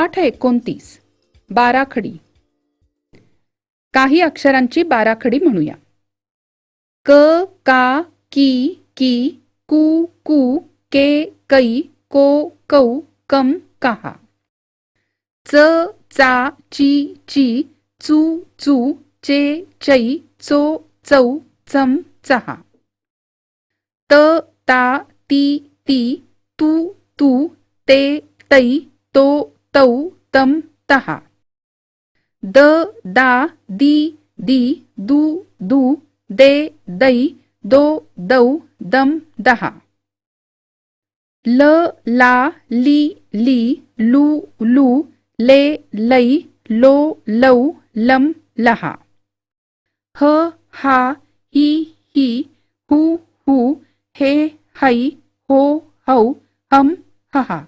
पाठ 29 बाराखडी. काही अक्षरांची बाराखडी म्हणूया. क का की की कू कू के कै को कौ कम कहा. च चा ची ची चू चू चे चै चो चौ चम चहा. त ता ती ती तू तू ते तै तो तौ तम तहा. द दा दी दी दू दू दे दै दो दौ दम दहा. ल ला ली ली लू लू ले लै लो लौ लम लहा. ह हा ही ही हू हू हे है हो हौ हम हहा.